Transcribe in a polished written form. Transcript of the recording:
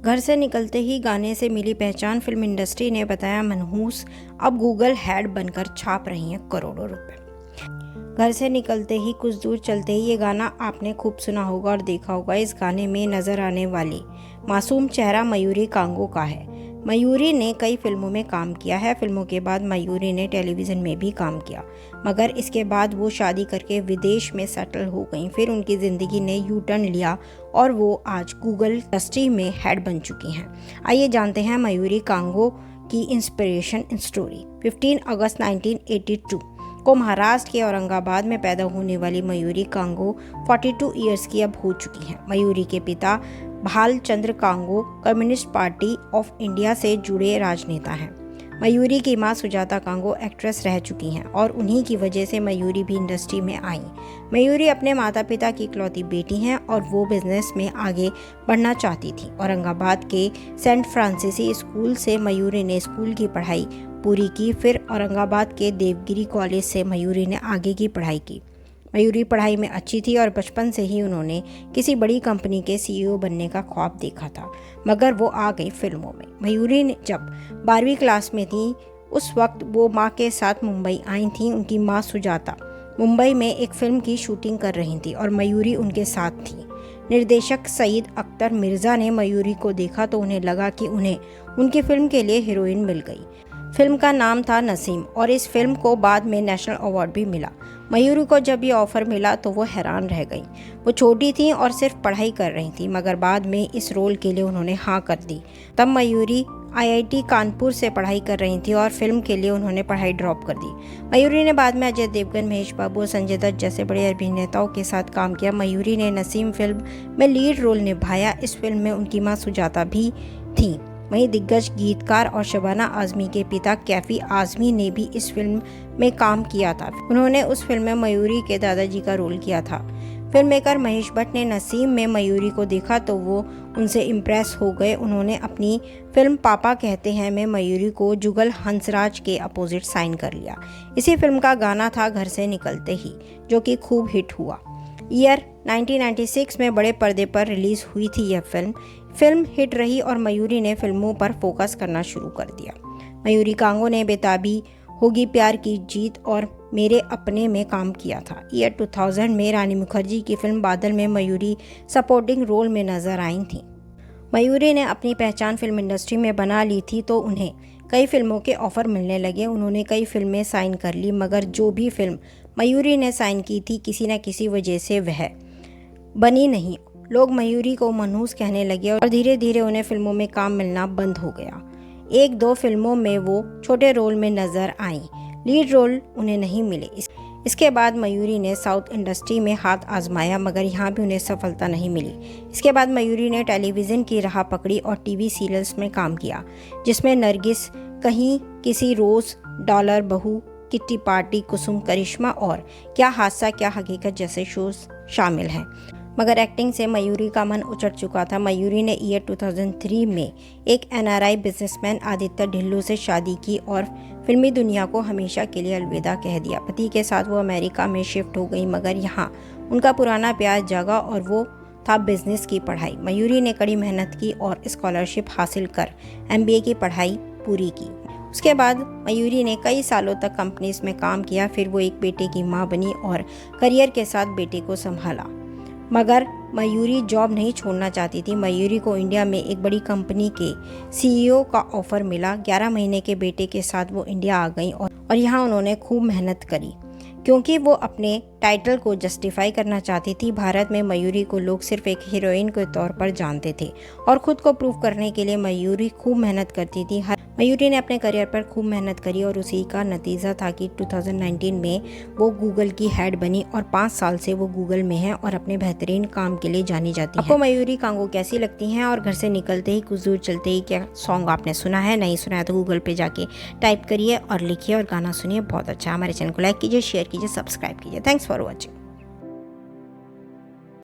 घर से निकलते ही गाने से मिली पहचान फिल्म इंडस्ट्री ने बताया मनहूस अब गूगल हेड बनकर छाप रही हैं करोड़ों रुपए। घर से निकलते ही कुछ दूर चलते ही ये गाना आपने खूब सुना होगा और देखा होगा। इस गाने में नजर आने वाली मासूम चेहरा मयूरी कांगो का है। मयूरी ने कई फिल्मों में काम किया है। फिल्मों के बाद मयूरी ने टेलीविज़न में भी काम किया, मगर इसके बाद वो शादी करके विदेश में सेटल हो गई। फिर उनकी ज़िंदगी ने यू टर्न लिया और वो आज गूगल इंडस्ट्री में हेड बन चुकी हैं। आइए जानते हैं मयूरी कांगो की इंस्पिरेशन स्टोरी। 15 अगस्त 1982 को महाराष्ट्र के औरंगाबाद में पैदा होने वाली मयूरी कांगो 42 ईयर्स की अब हो चुकी हैं। मयूरी के पिता Bhalchandra Congo communist party of India से जुड़े राजनेता हैं। मयूरी की मां सुजाता कांगो एक्ट्रेस रह चुकी हैं और उन्हीं की वजह से मयूरी भी इंडस्ट्री में आई। मयूरी अपने माता पिता की इकलौती बेटी हैं और वो बिजनेस में आगे बढ़ना चाहती थी। औरंगाबाद के सेंट फ्रांसिसी स्कूल से मयूरी ने स्कूल की पढ़ाई पूरी की। फिर औरंगाबाद के देवगिरी कॉलेज से मयूरी ने आगे की पढ़ाई की। मयूरी पढ़ाई में अच्छी थी और बचपन से ही उन्होंने किसी बड़ी कंपनी के सीईओ बनने का ख्वाब देखा था, मगर वो आ गई फिल्मों में। मयूरी ने जब 12वीं क्लास में थी उस वक्त वो माँ के साथ मुंबई आई थी। उनकी माँ सुजाता मुंबई में एक फिल्म की शूटिंग कर रही थी और मयूरी उनके साथ थी। निर्देशक सईद अख्तर मिर्ज़ा ने मयूरी को देखा तो उन्हें लगा कि उन्हें उनकी फिल्म के लिए हीरोइन मिल गई। फिल्म का नाम था नसीम और इस फिल्म को बाद में नेशनल अवार्ड भी मिला। मयूरी को जब ये ऑफ़र मिला तो वो हैरान रह गई। वो छोटी थी और सिर्फ पढ़ाई कर रही थी, मगर बाद में इस रोल के लिए उन्होंने हाँ कर दी। तब मयूरी आईआईटी कानपुर से पढ़ाई कर रही थी और फिल्म के लिए उन्होंने पढ़ाई ड्रॉप कर दी। मयूरी ने बाद में अजय देवगन, महेश बाबू, संजय दत्त जैसे बड़े अभिनेताओं के साथ काम किया। मयूरी ने नसीम फिल्म में लीड रोल निभाया। इस फिल्म में उनकी माँ सुजाता भी थी। वहीं दिग्गज गीतकार और शबाना आज़मी के पिता कैफी आज़मी ने भी इस फिल्म में काम किया था। उन्होंने उस फिल्म में मयूरी के दादाजी का रोल किया था। फिल्म मेकर महेश भट्ट ने नसीम में मयूरी को देखा तो वो उनसे इम्प्रेस हो गए। उन्होंने अपनी फिल्म पापा कहते हैं में मयूरी को जुगल हंसराज के अपोजिट साइन कर लिया। इसी फिल्म का गाना था घर से निकलते ही, जो कि खूब हिट हुआ। ईयर 1996 में बड़े पर्दे पर रिलीज हुई थी यह फिल्म हिट रही और मयूरी ने फिल्मों पर फोकस करना शुरू कर दिया। मयूरी कांगो ने बेताबी होगी प्यार की जीत और मेरे अपने में काम किया था। ईयर 2000 में रानी मुखर्जी की फिल्म बादल में मयूरी सपोर्टिंग रोल में नजर आई थी। मयूरी ने अपनी पहचान फिल्म इंडस्ट्री में बना ली थी तो उन्हें कई फिल्मों के ऑफर मिलने लगे। उन्होंने कई फिल्में साइन कर ली, मगर जो भी फिल्म मयूरी ने साइन की थी किसी न किसी वजह से वह बनी नहीं। लोग मयूरी को मनहूस कहने लगे और धीरे धीरे उन्हें फिल्मों में काम मिलना बंद हो गया। एक दो फिल्मों में वो छोटे रोल में नजर आईं, लीड रोल उन्हें नहीं मिले। इसके बाद मयूरी ने साउथ इंडस्ट्री में हाथ आजमाया, मगर यहाँ भी उन्हें सफलता नहीं मिली। इसके बाद मयूरी ने टेलीविज़न की राह पकड़ी और टीवी सीरियल्स में काम किया, जिसमें नरगिस, कहीं किसी रोज़, डॉलर बहू, किट्टी पार्टी, कुसुम, करिश्मा और क्या हादसा क्या हकीकत जैसे शोज शामिल हैं। मगर एक्टिंग से मयूरी का मन उचट चुका था। मयूरी ने ईयर 2003 में एक एनआरआई बिजनेसमैन आदित्य ढिल्लों से शादी की और फिल्मी दुनिया को हमेशा के लिए अलविदा कह दिया। पति के साथ वो अमेरिका में शिफ्ट हो गई, मगर यहाँ उनका पुराना प्यार जगा और वो था बिजनेस की पढ़ाई। मयूरी ने कड़ी मेहनत की और स्कॉलरशिप हासिल कर MBA की पढ़ाई पूरी की। उसके बाद मयूरी ने कई सालों तक कंपनीज में काम किया। फिर वो एक बेटे की माँ बनी और करियर के साथ बेटे को संभाला, मगर मयूरी जॉब नहीं छोड़ना चाहती थी। मयूरी को इंडिया में एक बड़ी कंपनी के CEO का ऑफर मिला। 11 महीने के बेटे के साथ वो इंडिया आ गई और यहाँ उन्होंने खूब मेहनत करी, क्योंकि वो अपने टाइटल को जस्टिफाई करना चाहती थी। भारत में मयूरी को लोग सिर्फ एक हीरोइन के तौर पर जानते थे और खुद को प्रूव करने के लिए मयूरी खूब मेहनत करती थी। मयूरी ने अपने करियर पर खूब मेहनत करी और उसी का नतीजा था कि 2019 में वो गूगल की हेड बनी और 5 साल से वो गूगल में है और अपने बेहतरीन काम के लिए जानी जाती है। आपको मयूरी कांगो कैसी लगती हैं और घर से निकलते ही कुछ दूर चलते ही क्या सॉन्ग आपने सुना है? नहीं सुना है तो गूगल पे जाके टाइप करिए और लिखिए और गाना सुनिए, बहुत अच्छा। हमारे चैनल को लाइक कीजिए, शेयर कीजिए, सब्सक्राइब कीजिए। Thanks for watching.